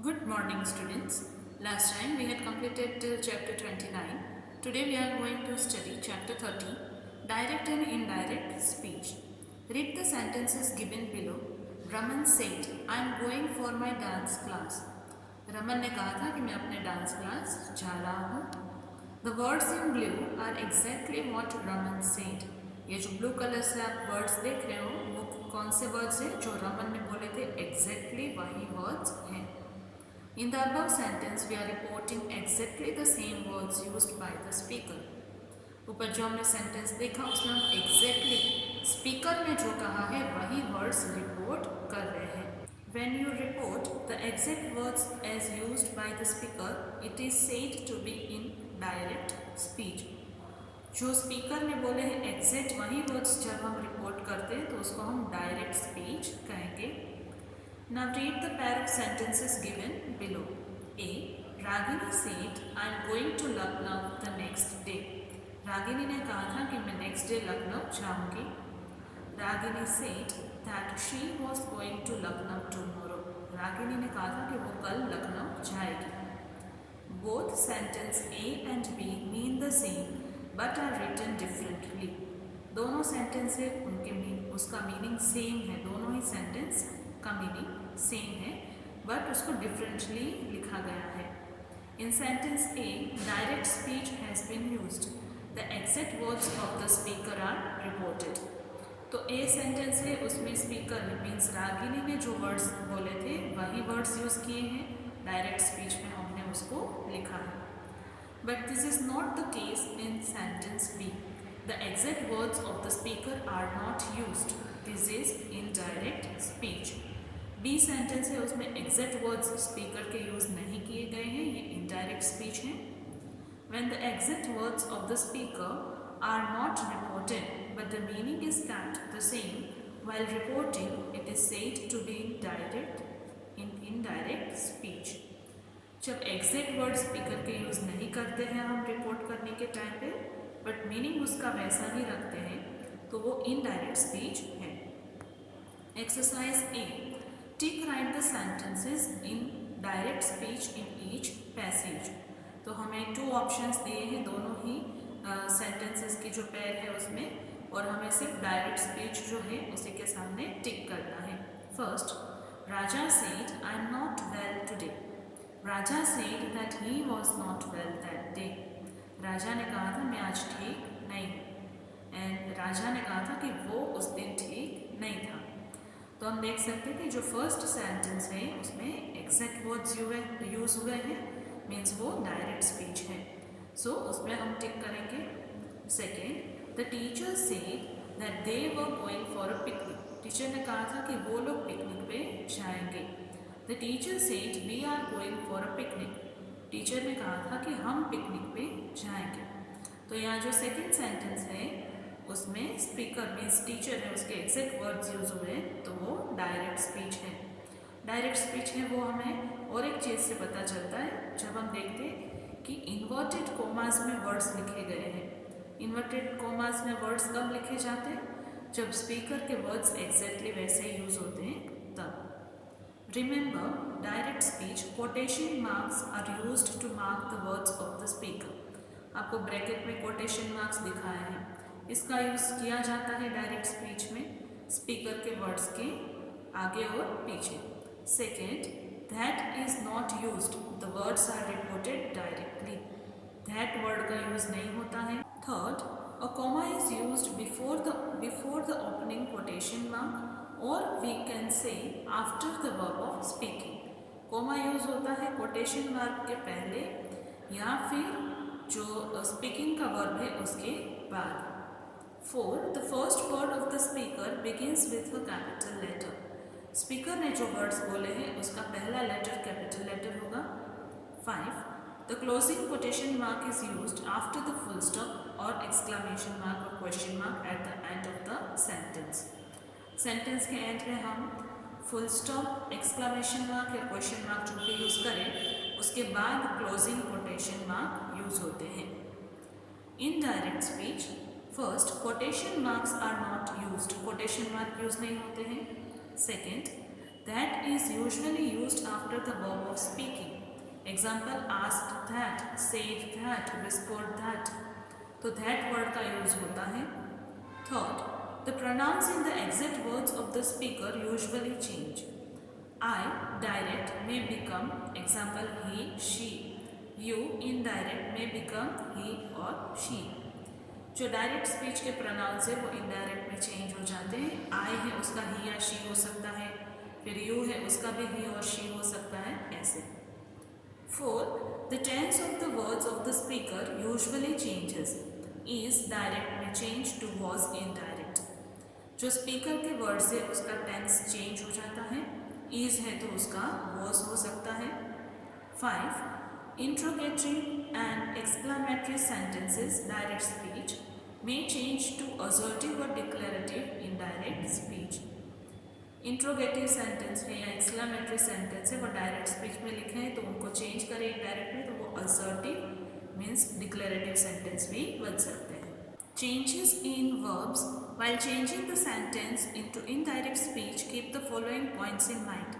Good morning, students. Last time we had completed till chapter 29. Today we are going to study chapter 30, Direct and Indirect Speech. Read the sentences given below. Raman said, I am going for my dance class. Raman ने कहा था कि मैं अपने dance class जा रहा हूँ. The words in blue are exactly what Raman said. ये जो ब्लू कलर से आप वर्ड्स देख रहे हो वो कौन से वर्ड्स हैं जो रमन ने बोले थे. एग्जैक्टली वही वर्ड्स हैं. In the above sentence, we are reporting exactly the same words used by the speaker. ऊपर जो हमने सेंटेंस देखा उसमें हम exactly स्पीकर ने जो कहा है वही वर्ड्स रिपोर्ट कर रहे हैं. When you report the exact words as used by the speaker, it is said to be in direct speech. जो स्पीकर ने बोले हैं एग्जैक्ट वही वर्ड्स जब हम रिपोर्ट करते हैं तो उसको हम डायरेक्ट स्पीच कहेंगे. Now read the pair of sentences given below. A. Ragini said, I am going to Lucknow the next day. Ragini ने कहा था कि मैं नेक्स्ट डे लखनऊ जाऊंगी. Ragini said that she was going to Lucknow tomorrow. Ragini ने कहा था कि वो कल लखनऊ जाएगी. Both sentence A and B mean the same but are written differently. दोनों सेंटेंस है उसका मीनिंग सेम है. दोनों ही सेंटेंस का मीनिंग सेम है बट उसको डिफरेंटली लिखा गया है. In sentence a direct speech has been used. The exact words of the speaker are reported. तो ए सेंटेंस है उसमें स्पीकर मीन्स रागिनी ने जो वर्ड्स बोले थे वही वर्ड्स यूज़ किए हैं. डायरेक्ट स्पीच में हमने उसको लिखा है. But this is not the case in sentence B. The exact words of the speaker are not used. This is indirect speech. B sentence है उसमें एग्जैक्ट वर्ड्स स्पीकर के यूज़ नहीं किए गए हैं. ये इनडायरेक्ट स्पीच है. When the exact words of the speaker are not reported but the meaning is kept the same while reporting, it is said to be indirect speech. जब exact word speaker के use नहीं करते हैं हम report करने के time पे but meaning उसका वैसा ही रखते हैं तो वो इनडायरेक्ट स्पीच है. Exercise A. Tick right the sentences in direct speech in each passage. तो हमें 2 ऑप्शंस दिए हैं दोनों ही सेंटेंसेस की जो पेयर है उसमें और हमें सिर्फ डायरेक्ट स्पीच जो है उसी के सामने टिक करना है. First, Raja said I am not well today. Raja said that he was not well that day. Raja ने कहा था मैं आज ठीक नहीं हूँ एंड राजा ने कहा था कि वो उस दिन ठीक नहीं था. तो हम देख सकते हैं कि जो फर्स्ट सेंटेंस है उसमें एग्जैक्ट वर्ड्स यूज़ हुए हैं मीन्स वो डायरेक्ट स्पीच है. सो उसमें हम टिक करेंगे. Second, the teacher said that they were going for a picnic. Teacher ने कहा था कि वो लोग पिकनिक पे जाएंगे. The teacher said we are going for a picnic. Teacher ने कहा था कि हम पिकनिक पे जाएंगे. तो यहाँ जो सेकेंड सेंटेंस है उसमें स्पीकर मीन्स टीचर है उसके एग्जैक्ट वर्ड्स यूज हुए हैं तो वो डायरेक्ट स्पीच है. डायरेक्ट स्पीच है वो हमें और एक चीज़ से पता चलता है जब हम देखते हैं कि इन्वर्टेड कोमास में वर्ड्स लिखे गए हैं. इन्वर्टेड कोमास में वर्ड्स कब लिखे जाते हैं जब स्पीकर के वर्ड्स एग्जैक्टली वैसे यूज होते हैं तब. Remember, direct speech quotation marks are used to mark the words of the speaker. आपको ब्रैकेट में कोटेशन मार्क्स दिखाए हैं. इसका यूज़ किया जाता है डायरेक्ट स्पीच में स्पीकर के वर्ड्स के आगे और पीछे. Second, that is not used. The words are reported directly. That word का यूज़ नहीं होता है. Third, a comma is used before the opening quotation mark or we can say after the verb of speaking. comma use होता है quotation mark के पहले या फिर जो speaking का verb है उसके बाद. Fourth, the first word of the speaker begins with a capital letter. Speaker ने जो वर्ड्स बोले हैं उसका पहला लेटर कैपिटल लेटर होगा. 5, the closing quotation mark is used after the full stop और एक्सक्लेमेशन मार्क और question mark at the end of the sentence. Sentence के एंड में हम फुल स्टॉप, एक्सक्लेमेशन मार्क या क्वेश्चन मार्क जो भी use करें उसके बाद क्लोजिंग कोटेशन मार्क यूज़ होते हैं. Indirect speech first, quotation marks are not used. Quotation mark use नहीं होते हैं. Second, That is usually used after the verb of speaking. Example, asked that, said that, whispered that. तो that word का use होता है. Third, the pronouns in the exit words of the speaker usually change. I, direct, may become, example, he, she. You, indirect, may become he or she. जो direct speech के pronounce है वो indirect में change हो जाते हैं. आई है उसका ही या शी हो सकता है, फिर यू है उसका भी ही और शी हो सकता है, ऐसे. 4. The tense of the words of the speaker usually changes. Is direct में चेंज टू was indirect. जो स्पीकर के वर्ड्स है उसका टेंस चेंज हो जाता है. is है तो उसका was हो सकता है. 5. Interrogatory and exclamatory sentences, direct speech, may change to assertive or declarative indirect speech. Interrogative sentence है या एक्सक्लेमेटरी सेंटेंस है वो डायरेक्ट स्पीच में लिखे हैं तो उनको चेंज करें इनडायरेक्ट में तो वो असर्टिव मीन्स डिक्लेरेटिव सेंटेंस भी बन सकते हैं. Changes in verbs while changing the sentence into indirect speech keep the following points in mind.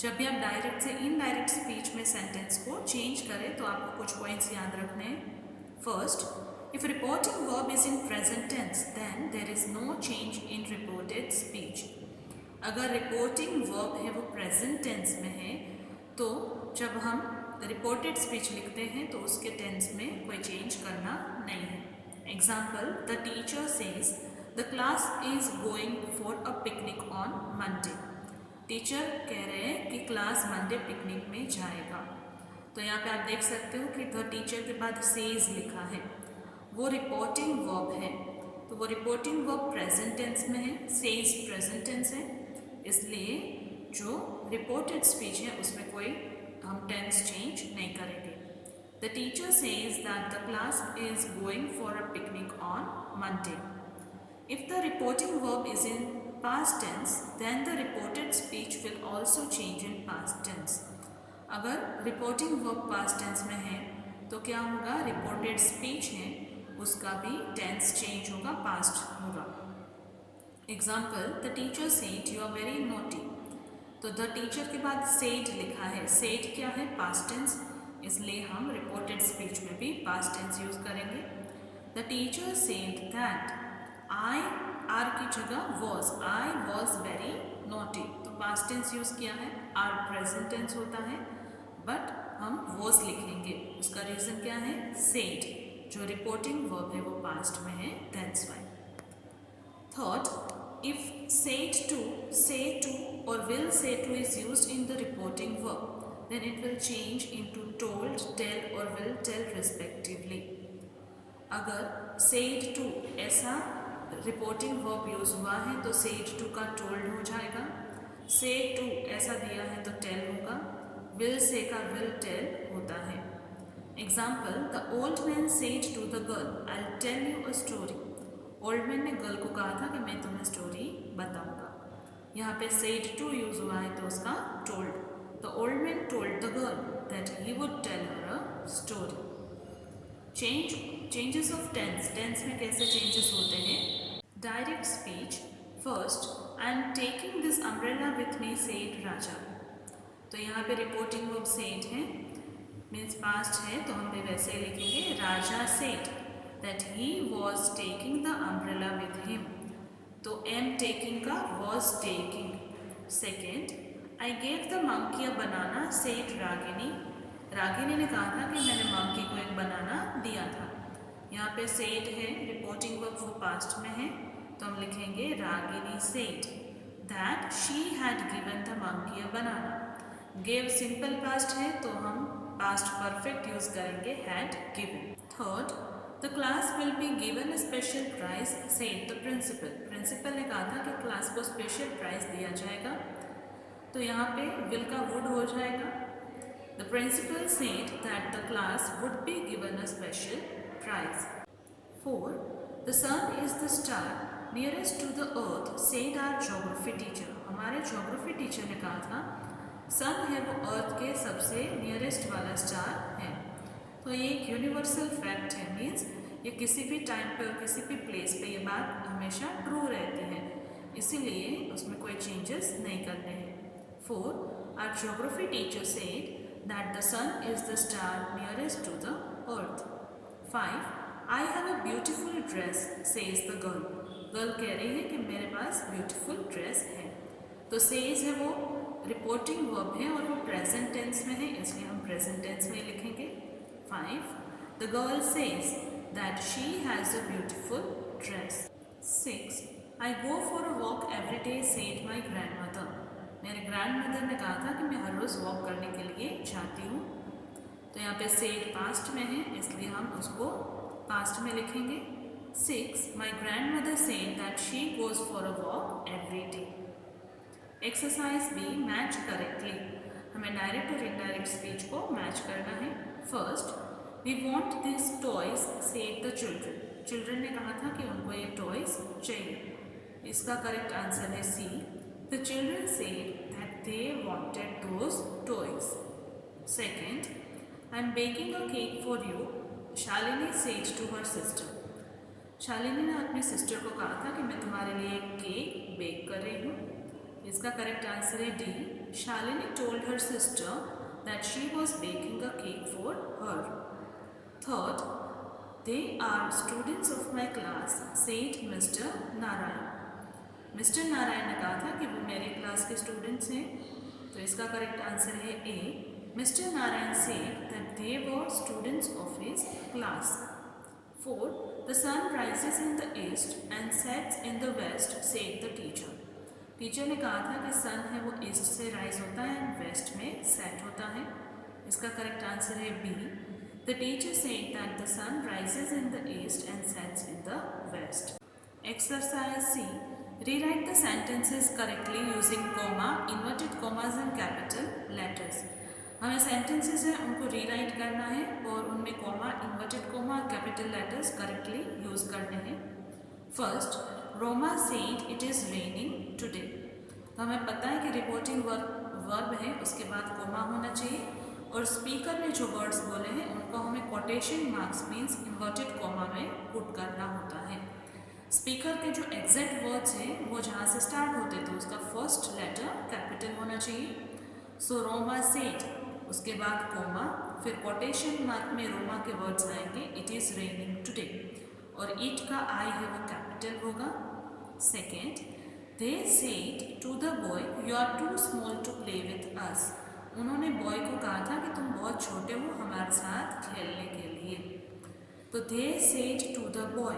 जब भी आप डायरेक्ट से इनडायरेक्ट स्पीच में सेंटेंस को चेंज करें तो आपको कुछ पॉइंट्स याद रखने हैं. First, if reporting verb is in present tense then there is no change in reported speech. अगर रिपोर्टिंग वर्ब है वो प्रेजेंट टेंस में है तो जब हम रिपोर्टेड स्पीच लिखते हैं तो उसके टेंस में कोई चेंज करना नहीं है. Example, the teacher says the class is going for a picnic on Monday. Teacher कह रहे हैं कि क्लास मंडे पिकनिक में जाएगा. तो यहाँ पे आप देख सकते हो कि द टीचर के बाद सेज लिखा है, वो रिपोर्टिंग वर्ब है तो वो रिपोर्टिंग वर्ब प्रेजेंट टेंस में है, सेज प्रेजेंट टेंस है, इसलिए जो रिपोर्टेड स्पीच है उसमें कोई हम टेंस चेंज नहीं करेंगे. The teacher says that the class is going for a picnic on Monday. If the reporting verb is in past tense then the reported speech will also change in past tense. अगर reporting verb past tense में है तो क्या होगा, reported speech है उसका भी tense change होगा, past होगा. Example, the teacher said you are very naughty. तो the teacher के बाद said लिखा है, said क्या है, past tense, इसलिए हम reported speech में भी past tense यूज करेंगे. The teacher said that I are की जगह was, I was very naughty. तो पास्ट टेंस यूज किया है, आर प्रेजेंट टेंस होता है बट हम वॉज लिखेंगे. उसका रीजन क्या है, सेड, जो रिपोर्टिंग वर्ब है वो पास्ट में है, that's why. Third, if said to, say to और will say to is used in the reporting verb then it will change into told, tell और विल टेल रिस्पेक्टिवली. अगर said to ऐसा reporting verb use हुआ है तो said to का told हो जाएगा. से टू ऐसा दिया है तो टेल होगा. विल से का विल टेल होता है. Example, the old man said to the girl I will tell you a story. Old man ने गर्ल को कहा था कि मैं तुम्हें स्टोरी बताऊंगा. यहाँ पे सेड टू यूज हुआ है तो उसका told. The old man told the girl that he would tell her a story. Changes of tense, tense में कैसे चेंजेस होते हैं. Direct speech, first, I am taking this umbrella with me said Raja. तो यहाँ पे रिपोर्टिंग वर्ब सेड है, means past है तो हम भी वैसे ही लिखेंगे, Raja said that he was taking the umbrella with him. तो एम टेकिंग का was taking. Second, I gave the monkey a banana said Ragini. Ragini ने कहा था कि मैंने मंकी को एक बनाना दिया था. यहाँ पे सेड है, रिपोर्टिंग वर्ब वो पास्ट में है तो हम लिखेंगे Ragini said that she had given the monkey a banana. Give simple past है तो हम पास्ट परफेक्ट यूज करेंगे, had given. Third, the class will be given a special prize said the principal. Principal ने कहा था कि क्लास को special prize दिया जाएगा तो यहाँ पे विल का वुड हो जाएगा. The principal said that the class would be given a special prize. 4. The sun is the star nearest to the earth said our geography teacher. हमारे geography teacher ने कहा था सन है वो अर्थ के सबसे नियरेस्ट वाला स्टार है. तो ये एक यूनिवर्सल फैक्ट है, मीन्स ये किसी भी टाइम पे और किसी भी प्लेस पे ये बात हमेशा ट्रू रहती है, इसीलिए उसमें कोई चेंजेस नहीं करने हैं. 4. Our geography teacher said that the sun is the star nearest to the earth. 5. I have a beautiful dress, says the girl. Girl कह रही है कि मेरे पास ब्यूटीफुल ड्रेस है. तो सेज है वो रिपोर्टिंग वर्ब है और वो प्रेजेंट टेंस में है, इसलिए हम प्रेजेंट टेंस में लिखेंगे. 5. The girl says that she has a beautiful dress. 6. I go for a walk every day, said my grand mother. मेरे ग्रैंड मदर ने कहा था कि मैं हर रोज़ वॉक करने के लिए जाती हूँ. तो यहाँ पे सेड पास्ट में है, इसलिए हम उसको पास्ट में लिखेंगे. 6. My grandmother said that she goes for a walk every day. Exercise B. Match correctly. हमें डायरेक्ट और इनडायरेक्ट स्पीच को मैच करना है. First, we want these toys, said the children. Children ने कहा था कि उनको ये टॉयज चाहिए. इसका करेक्ट आंसर है सी. The children said that they wanted those toys. Second, I'm baking a cake for you, Shalini said to her sister. Shalini ने अपनी सिस्टर को कहा था कि मैं तुम्हारे लिए एक केक बेक कर रही हूँ. इसका करेक्ट आंसर है D. Shalini told her sister that she was baking a cake for her. Third, they are students of my class, said mister Narayan. Mister Narayan ने कहा था कि वो मेरे क्लास के स्टूडेंट्स हैं. तो इसका करेक्ट आंसर है A. Mister Narayan said that they were students of his class. 4. The sun rises in the east and sets in the west, said the teacher. Teacher ने कहा था कि सन है वो ईस्ट से राइज होता है एंड वेस्ट में सेट होता है. इसका करेक्ट आंसर है B. The teacher said that the sun rises in the east and sets in the west. Exercise C. Rewrite the sentences correctly using comma, inverted commas and capital letters. हमें sentences हैं उनको rewrite करना है और उनमें comma, inverted comma, capital letters correctly use करने हैं. First, Roma said it is raining today. तो हमें पता है कि रिपोर्टिंग वर्ब है, उसके बाद कॉमा होना चाहिए और स्पीकर ने जो वर्ड्स बोले हैं उनको हमें quotation marks means inverted comma में पुट करना होता है. स्पीकर के जो एग्जैक्ट वर्ड्स हैं वो जहाँ से स्टार्ट होते तो उसका फर्स्ट लेटर कैपिटल होना चाहिए. सो रोमा सेड, उसके बाद कोमा, फिर कोटेशन मार्क में रोमा के वर्ड्स आएंगे इट इज़ रेनिंग टुडे और इट का आई है वो कैपिटल होगा. Second, they said to the boy you are too small to play with us. उन्होंने बॉय को कहा था कि तुम बहुत छोटे हो हमारे साथ खेलने के लिए. तो they said to the boy,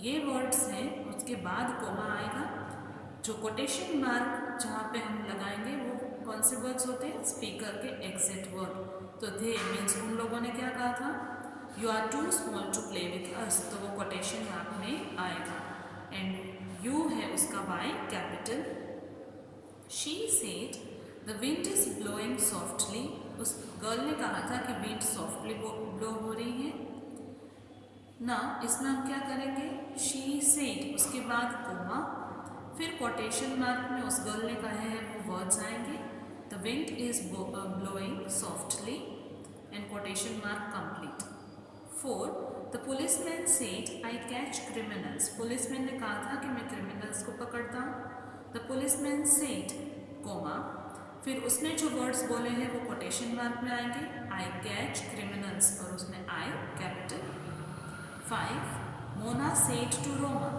ये वर्ड्स हैं, उसके बाद कोमा आएगा. जो कोटेशन मार्क जहाँ पे हम लगाएंगे वो कौन से वर्ड्स होते हैं, स्पीकर के एग्जैक्ट वर्ड. तो दे मीन्स उन लोगों ने क्या कहा था, you are too small to play with us, तो वो कोटेशन मार्क में आएगा. एंड यू है उसका Y capital. She said the wind is blowing softly. उस गर्ल ने कहा था कि विंड सॉफ्टली ब्लो हो रही है ना. इसमें हम क्या करेंगे, शी सेड, उसके बाद कोमा, फिर कोटेशन मार्क में उस गर्ल ने कहे हैं वो वर्ड्स आएंगे. The wind is blowing softly and quotation mark complete. 4. The policeman said I catch criminals. Policeman ने कहा था कि मैं क्रिमिनल्स को पकड़ता हूँ. द पुलिसमैन सेड कोमा, फिर उसने जो वर्ड्स बोले हैं वो कोटेशन मार्क में आएंगे. आई कैच क्रिमिनल्स और उसमें I capital. 5. Mona said to Roma.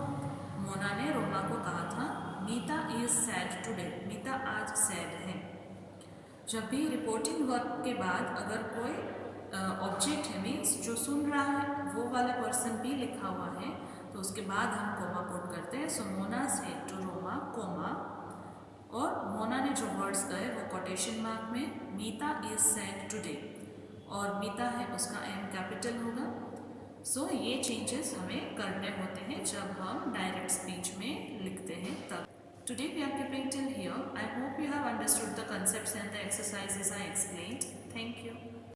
Mona ने रोमा को कहा था Meeta is sad today. Meeta आज सैड है. जब भी रिपोर्टिंग वर्ब के बाद अगर कोई ऑब्जेक्ट है मीन्स जो सुन रहा है वो वाला पर्सन भी लिखा हुआ है तो उसके बाद हम कोमा पुट करते हैं. So Mona said to Roma comma, और मोना ने जो वर्ड्स कहे वो कोटेशन मार्क में. मीता इज सैड टुडे और मीता है उसका एम कैपिटल होगा. सो ये चेंजेस हमें करने होते हैं जब हम डायरेक्ट स्पीच में लिखते हैं तब. Today we are keeping till here. I hope you have understood the concepts and the exercises I explained. Thank you.